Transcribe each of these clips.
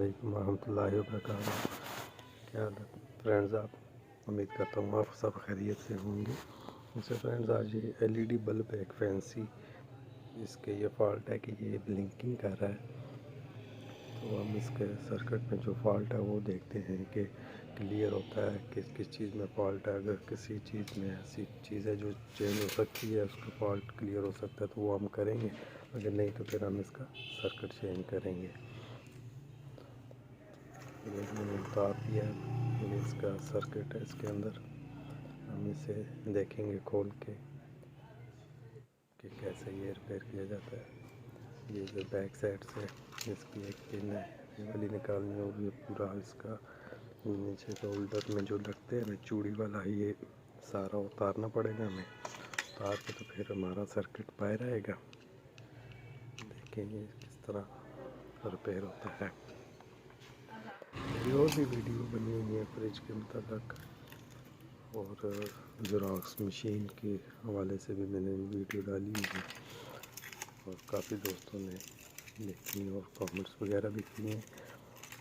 वालेकुम रहमतुल्लाहि व बरकातहू। क्या हाल है फ्रेंड्स? आप उम्मीद करता हूँ आप सब खैरियत से होंगे। वैसे फ्रेंड्स, आज ये एलईडी बल्ब है एक फैंसी, इसके ये फॉल्ट है कि ये ब्लिंकिंग कर रहा है। तो हम इसके सर्किट में जो फॉल्ट है वो देखते हैं कि क्लियर होता है किस किस चीज़ में फॉल्ट है। अगर किसी चीज़ में ऐसी चीज़ है जो चेंज हो सकती है, उसका फॉल्ट क्लियर हो सकता है, तो वो हम करेंगे। अगर नहीं तो फिर हम इसका सर्किट चेंज करेंगे। ये मैंने उतार दिया है, ये इसका सर्किट है। इसके अंदर हम इसे देखेंगे खोल के कि कैसे ये रिपेयर किया जाता है। ये जो बैक साइड से इसकी एक पिन है, ये वाली निकालनी होगी। पूरा इसका नीचे होल्डर में जो लगते हैं ना चूड़ी वाला, ये सारा उतारना पड़ेगा हमें। उतार के तो फिर हमारा सर्किट बाहर आएगा। देखेंगे किस तरह रिपेयर होता है। और भी वीडियो बनी हुई है फ्रिज के मतलब, और ज़ेरॉक्स मशीन के हवाले से भी मैंने वीडियो डाली हुई है, और काफ़ी दोस्तों ने देखी और कमेंट्स वगैरह भी किए हैं।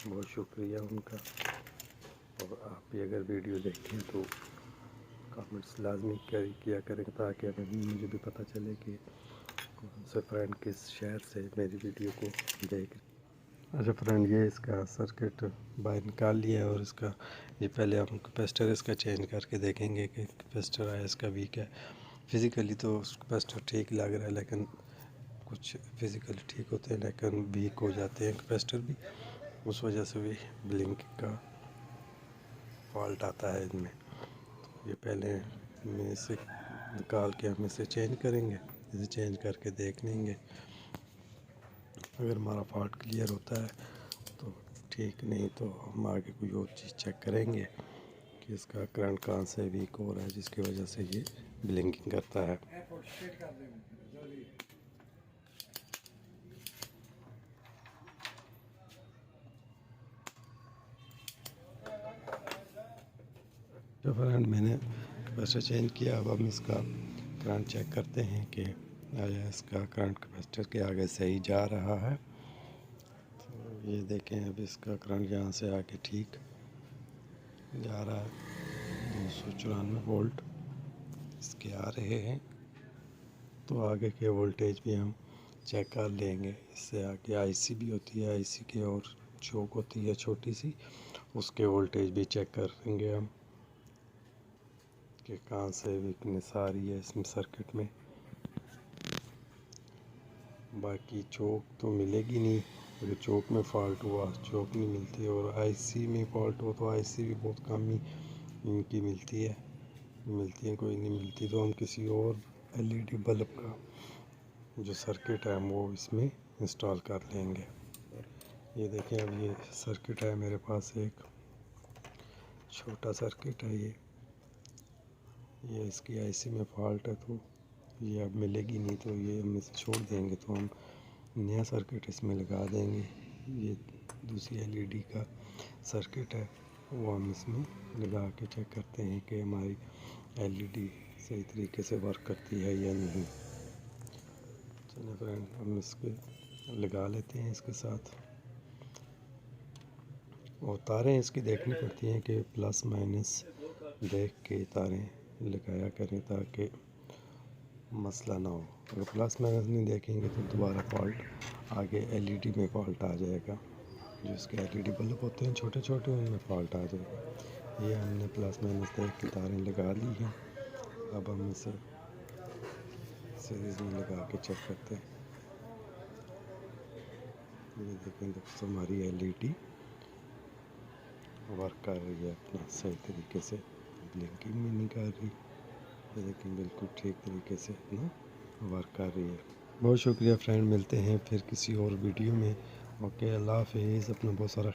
बहुत शुक्रिया उनका। और आप भी अगर वीडियो देखें तो कमेंट्स लाजमी किया करें, ताकि मुझे भी पता चले कि कौन से फ्रेंड किस शहर से मेरी वीडियो को देख। अच्छा फ्रेंड, ये इसका सर्किट बाहर निकाल लिया है, और इसका ये पहले हम कैपेसिटर इसका चेंज करके देखेंगे कि कैपेसिटर है इसका वीक है। फिज़िकली तो कैपेसिटर ठीक लग रहा है, लेकिन कुछ फिज़िकली ठीक होते हैं लेकिन वीक हो जाते हैं कैपेसिटर भी। उस वजह से भी ब्लिंक का फॉल्ट आता है इनमें। तो ये पहले में इसे निकाल के हम इसे चेंज करेंगे। इसे चेंज करके देख लेंगे। अगर हमारा फॉल्ट क्लियर होता है तो ठीक, नहीं तो हम आगे कोई और चीज़ चेक करेंगे कि इसका करंट कहाँ से वीक हो रहा है, जिसकी वजह से ये ब्लिंकिंग करता है। तो फ्रेंड, मैंने कैपेसिटर चेंज किया। अब हम इसका करंट चेक करते हैं कि आया इसका करंट कैपेसिटर के आगे सही जा रहा है। तो ये देखें, अब इसका करंट यहाँ से आके ठीक जा रहा है। 294 वोल्ट इसके आ रहे हैं। तो आगे के वोल्टेज भी हम चेक कर लेंगे। इससे आगे आईसी भी होती है, आईसी की और चौक होती है छोटी सी, उसके वोल्टेज भी चेक करेंगे हम कि कहाँ से वीकनेस आ रही है इसमें सर्किट में। बाकी चौक तो मिलेगी नहीं, अगर चौक में फॉल्ट हुआ चौक नहीं मिलती, और आईसी में फॉल्ट हो तो आईसी भी बहुत कम ही इनकी मिलती है, कोई नहीं मिलती। तो हम किसी और एलईडी बल्ब का जो सर्किट है वो इसमें इंस्टॉल कर लेंगे। ये देखें, अब ये सर्किट है मेरे पास, एक छोटा सर्किट है ये इसकी आईसी में फॉल्ट है, तो ये अब मिलेगी नहीं, तो ये हम इसे छोड़ देंगे। तो हम नया सर्किट इसमें लगा देंगे। ये दूसरी एलईडी का सर्किट है, वो हम इसमें लगा के चेक करते हैं कि हमारी एलईडी सही तरीके से वर्क करती है या नहीं। चलिए फ्रेंड, हम इसके लगा लेते हैं इसके साथ। और तारें इसकी देखनी पड़ती हैं कि प्लस माइनस देख के तारें लगाया करें, ताकि मसला ना हो। अगर प्लस माइनस नहीं देखेंगे तो दोबारा फॉल्ट आगे एलईडी में फॉल्ट आ जाएगा। जो इसके एलईडी बल्ब होते हैं छोटे छोटे, उनमें फॉल्ट आ जाएगा। ये हमने प्लस माइनस देख के तारें लगा ली हैं। अब हम इसे सीरीज में लगा के चेक करते हैं। ये देखें दोस्तों, हमारी एलईडी वर्क कर रही है अपना सही तरीके से, ब्लिंकिंग भी नहीं कर रही। ये देखें, बिल्कुल ठीक तरीके से ना वर्क कर रही है। बहुत शुक्रिया फ्रेंड, मिलते हैं फिर किसी और वीडियो में। ओके, अल्लाह हाफिज़। अपना बहुत सारा